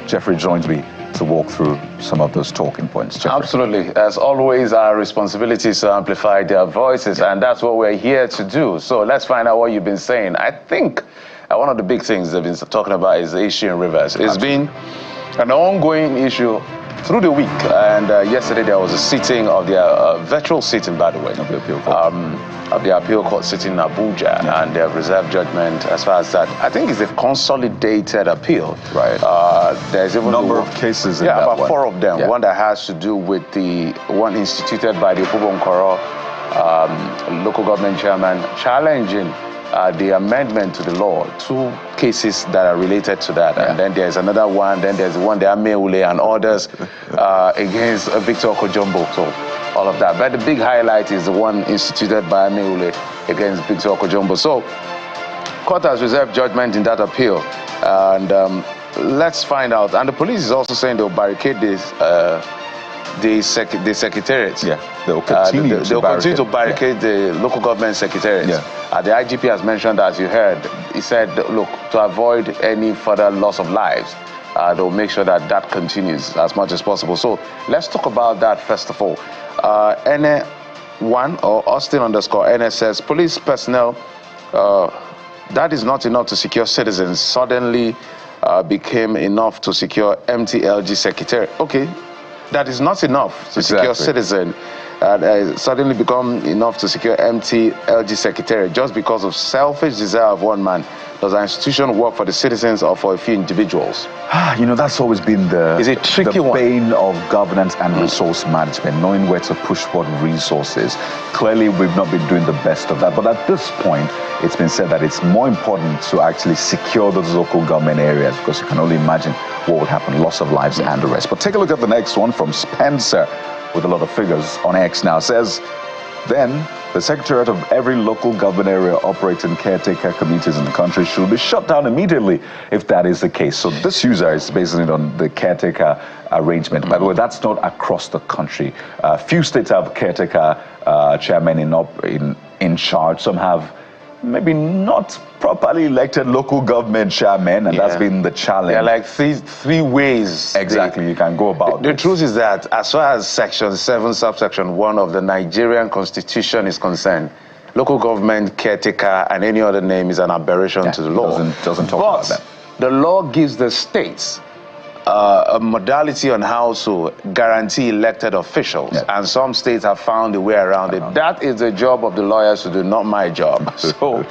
Jeffrey joins me to walk through some of those talking points. Jeffrey. Absolutely. As always, our responsibility is to amplify their voices, and that's what we're here to do. So let's find out what you've been saying. I think one of the big things they've been talking about is the issue in Rivers. It's been an ongoing issue through the week, and yesterday there was a sitting of the virtual sitting, by the way, of the appeal court sitting in Abuja, and they have reserved judgment as far as that. I think it's a consolidated appeal. Right. There's even number of cases in that about one. 4 of them. Yeah. One that has to do with the one instituted by the Obonkoro local government chairman challenging the amendment to the law. 2 cases that are related to that. And then there's another one, then there's one, the Ameule and others against Victor Okojumbo. So all of that. But the big highlight is the one instituted by Ameule against Victor Okojumbo. So court has reserved judgment in that appeal. And let's find out. And the police is also saying they'll barricade this, the secretariat. Yeah, they'll continue to barricade the local government secretariat. The IGP has mentioned, as you heard, he said, look, to avoid any further loss of lives, they'll make sure that that continues as much as possible. So let's talk about that first of all. NA1 or Austin_NS says, police personnel, that is not enough to secure citizens, suddenly became enough to secure MTLG secretariat. Okay. That is not enough to secure citizen. Suddenly become enough to secure MTLG secretariat just because of selfish desire of one man. Does our institution work for the citizens or for a few individuals? You know, that's always been the bane of governance and resource management, knowing where to push what resources. Clearly, we've not been doing the best of that. But at this point, it's been said that it's more important to actually secure those local government areas, because you can only imagine what would happen, loss of lives and the rest. But take a look at the next one from Spencer with a lot of figures on X now. Says, then the secretariat of every local government area operating caretaker committees in the country should be shut down immediately if that is the case. So this user is basing it on the caretaker arrangement. By the way, that's not across the country. Few states have caretaker chairmen in charge. Some have maybe not properly elected local government chairmen, and that's been the challenge. There are like three ways. Exactly, you can go about the truth is that as far as Section 7, subsection 1 of the Nigerian Constitution is concerned, local government, caretaker, and any other name is an aberration to the law. Doesn't talk about that. The law gives the states a modality on how to guarantee elected officials, and some states have found a way around it. That is the job of the lawyers to do, not my job. So,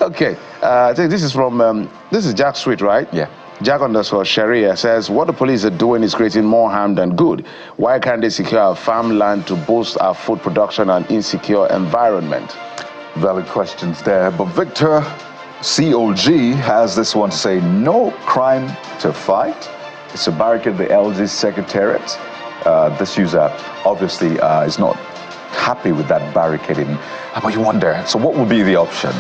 okay, I think this is from, this is Jack Sweet, right? Yeah. Jack_Sharia says, what the police are doing is creating more harm than good. Why can't they secure our farmland to boost our food production and insecure environment? Valid questions there, but Victor COG has this one to say, no crime to fight. It's to barricade the LG secretariat. This user obviously is not happy with that barricading. But you wonder, so what would be the option?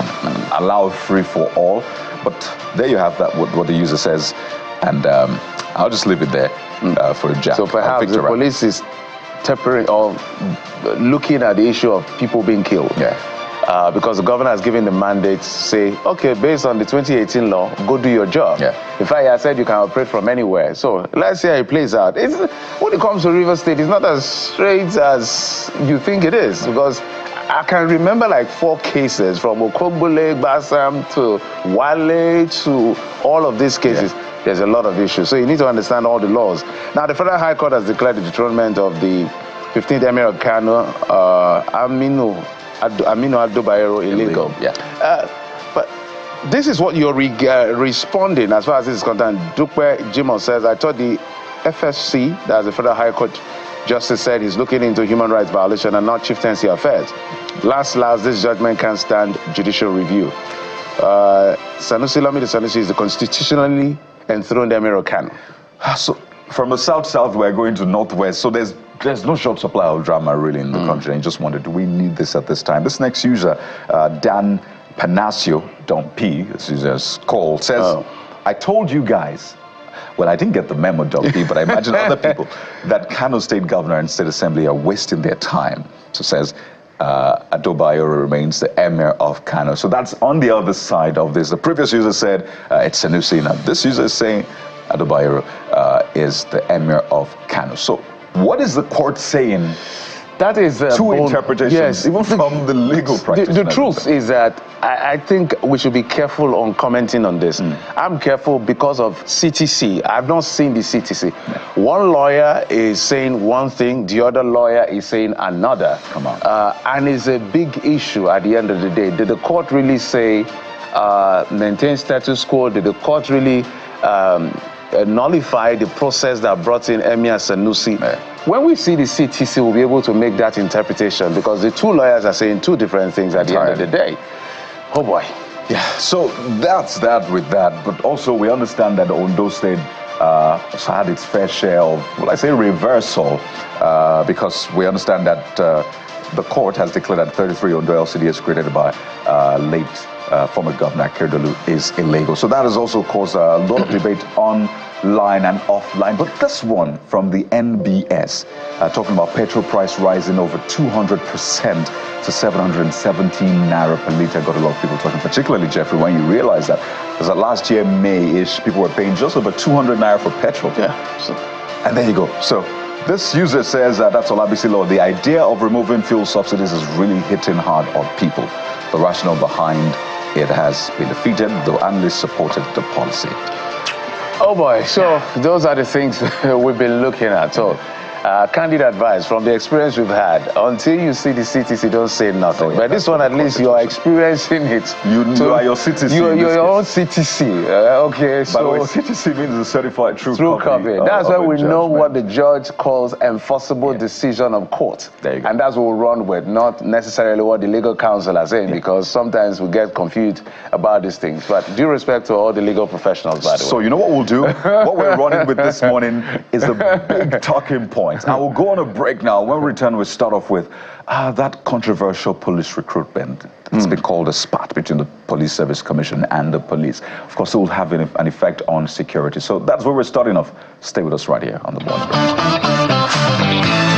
Allow free for all? But there you have that, what the user says. And I'll just leave it there for Jack. So perhaps the police is tempering or looking at the issue of people being killed. Because the governor has given the mandate to say, okay, based on the 2018 law, go do your job. In fact, I said you can operate from anywhere. So let's see how it plays out. When it comes to Rivers State, it's not as straight as you think it is, because I can remember like 4 cases from Okogbole, Basam to Wale to all of these cases. There's a lot of issues. So you need to understand all the laws. Now, the Federal High Court has declared the dethronement of the 15th Emir of Kano, Aminu Ado-Bayero illegal. But this is what you're responding as far as this is concerned. Dukwe Jimo says, I thought the FSC, that's the Federal High Court Justice, said he's looking into human rights violation and not chieftaincy affairs. Last, this judgment can't stand judicial review. Sanusi Lamido Sanusi is the constitutionally enthroned Emir of Kano. So from the south, we're going to northwest. So there's no short supply of drama really in the country. And you just wonder, do we need this at this time? This next user, Dan Panasio, Don P, this user's call, says, I told you guys, well, I didn't get the memo, Don P, but I imagine other people, that Kano State Governor and State Assembly are wasting their time. So says, Ado-Bayero remains the Emir of Kano. So that's on the other side of this. The previous user said, it's Sanusi. Now, this user is saying, Adebayo is the Emir of Kano. So what is the court saying? That is two interpretations, yes, even from the legal practice. The truth is that I think we should be careful on commenting on this. I'm careful because of CTC. I've not seen the CTC. One lawyer is saying one thing, the other lawyer is saying another. Come on. And it's a big issue at the end of the day. Did the court really say maintain status quo? Did the court really nullify the process that brought in Emir Sanusi? When we see the CTC, we'll be able to make that interpretation because the two lawyers are saying two different things at the end of the day. Oh boy. Yeah, so that's that with that. But also we understand that Ondo State also had its fair share of, well, I say reversal, because we understand that the court has declared that 33 Ondo LCDs created by late former Governor Akeredolu is illegal. So that has also caused a lot of debate online and offline. But this one from the NBS, talking about petrol price rising over 200% to 717 naira per litre, got a lot of people talking, particularly, Jeffrey, when you realize that because last year, May-ish, people were paying just over 200 naira for petrol. Yeah. So, and there you go. So this user says that's Olabisi law. The idea of removing fuel subsidies is really hitting hard on people. The rationale behind it has been defeated, though analysts supported the policy. Oh boy, so those are the things we've been looking at. So, candid advice from the experience we've had, until you see the CTC, don't say nothing. But this one, at least you're experiencing it. You are your CTC. You're your own CTC. Okay, so. By the way, CTC means a certified true copy. That's why we know what the judge calls enforceable decision of court. There you go. And that's what we'll run with, not necessarily what the legal counsel are saying, because sometimes we get confused about these things. But due respect to all the legal professionals, by the way. So you know what we'll do? What we're running with this morning is a big talking point. I will go on a break now. When we return, we'll start off with that controversial police recruitment. It's been called a spat between the Police Service Commission and the police. Of course, it will have an effect on security. So that's where we're starting off. Stay with us right here on The Morning Break.